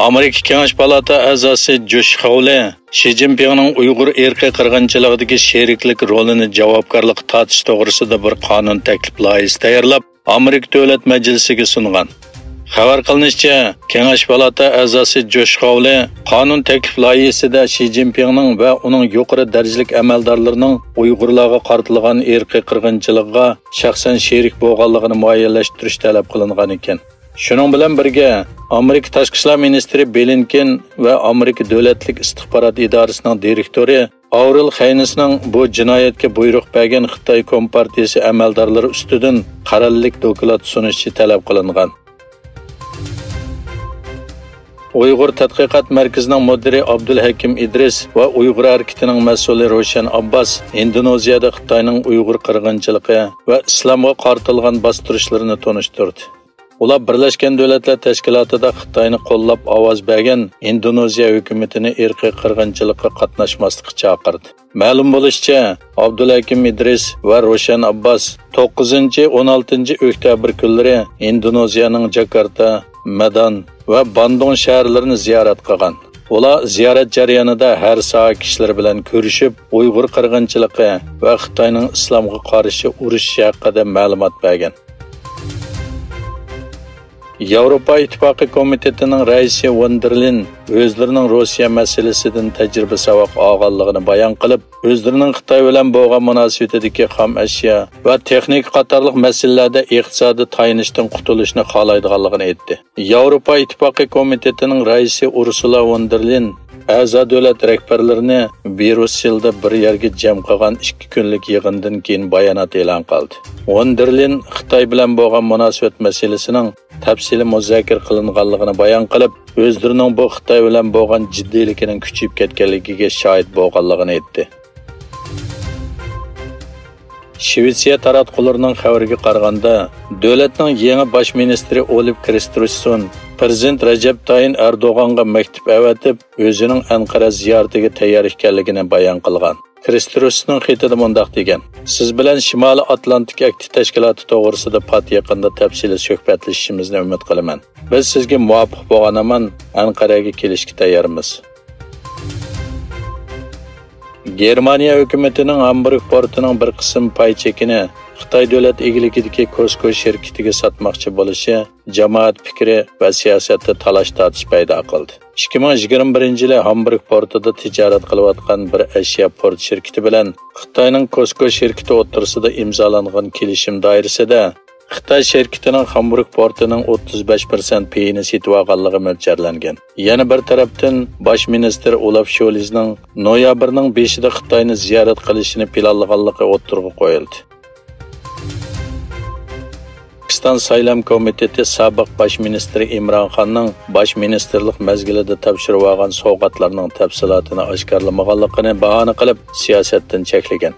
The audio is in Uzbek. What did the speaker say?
Amerika Kengash Palata a'zosi Josh Hawley Xi Jinpingning Uyg'ur irqiy qirg'inchiligidagi sheriklik rolini javobgarlikka tortish to'g'risida bir qonun taklif loyihasi tayyorlab, Amerika Davlat Majlisiga sungan. Xabar qilinishicha, Kengash Palata a'zosi Josh Hawley qonun taklif loyihasida Xi Jinpingning va uning yuqori darajalik amaldorlarining Uyg'urlarga qaratilgan irqiy qirg'inchilikga shaxsan sherik bo'lganligini muayyanlashtirish talab qilingan ekan. Shuning bilan birga Amerika Tashqi ishlar ministri Blinken va Amerika Davlatlik istixborot idorasining direktori Avril Hanesning bu jinoyatga buyruq bergan Xitoy Kompartiyasi amaldorlari ustidan qarorlik doklad sunishi talab qilingan. Uyg'ur tadqiqot markazining mudiri Abdulhakim Idris va Uyg'ur harakatining mas'uli Roshan Abbas Indoneziyada Xitoyning Uyg'ur qirg'inchiligi va islomga qartilgan bostirishlarini tanishtirdi. Ular Birlashgan Davlatlar Tashkilotida Xitoyni qo'llab ovoz bergan Indoneziya hukumatini irqiy qirg'inchilikka qatnashmaslikka chaqirdi. Ma'lum bo'lishicha, Abdulhakim Idris va Roshan Abbas 9-16 oktyabr kunlari Indoneziyaning Jakarta, Medan va Bandung shaharlarini ziyorat qilgan. Ular ziyorat jarayonida har soat kishilar bilan ko'rishib, Uyg'ur qirg'inchiligi va Xitoyning islomga qarshi urushi haqida ma'lumot bergan. Yevropa İttifaqı Komitetining raisi von der Leyen o'zlarining Rossiya masalasidan tajriba savoq olganligini bayon qilib, o'zlarining Xitoy bilan bo'lgan munosabatidagi xom ashyo va texnik qatorliq masalalarda iqtisodiy tayinishdan qutulishni xohlaydiganligini aytdi. Yevropa İttifaqı Komitetining raisi Ursula von der Leyen a'zo davlat rahbarlarini Bryusselda bir yerga jam qilgan 2 kunlik yig'indan keyin bayonot e'lon qildi. Von der Leyen Xitoy bilan bo'lgan munosabat masalasining tafsili muzokara qilinganligini bayon qilib, o'zlarining bu Xitoy bilan bo'lgan jiddiyligining kuchayib ketganligiga shohid bo'lganligini aytdi. Shvetsiya taratqullarining xabariga qaraganda, davlatning yangi bosh ministri Olaf Kristersson Prezident Recep Tayyip Erdoğan'ga maktub avatib, o'zining Anqara ziyoratiga tayyor ekanligini bayon qilgan. Kristerssonning xatida mundaq degan: "Siz bilan Shimoliy Atlantik aktiv tashkiloti to'g'risida pat yaqinda tafsili suhbatlashishimizni umid qilaman. Biz sizga muvofiq bo'lganaman Anqaraga kelishga tayyormiz." Germaniya hukumatining Hamburg portining bir qism pay chekini Xitoy davlat egiligidagi Costco shirkatiga sotmoqchi bo'lishi jamoat fikri va siyosatda talash-tortish paydo qildi. 2021-yili Hamburg portida tijorat qilayotgan bir Asiya port shirkati bilan Xitoyning Costco shirkati o'rtasida imzolangan kelishim doirasida Xitoy shirkatining Hamburg portining 35% payini sotib olganligi mo'ljallangan. Yana bir tarafdan bosh ministr Olaf Scholzning noyabrning 5-ida Xitoyni ziyorat qilishini planlaganligi o'tirg'i qo'yildi. Pakistan Saylam Komiteti sobiq bosh ministri Imron Xonning bosh ministerlik mezgilida topshirib olgan sovg'atlarning tafsilotini oshkorlamaganligini bahona qilib, siyosatdan cheklagan.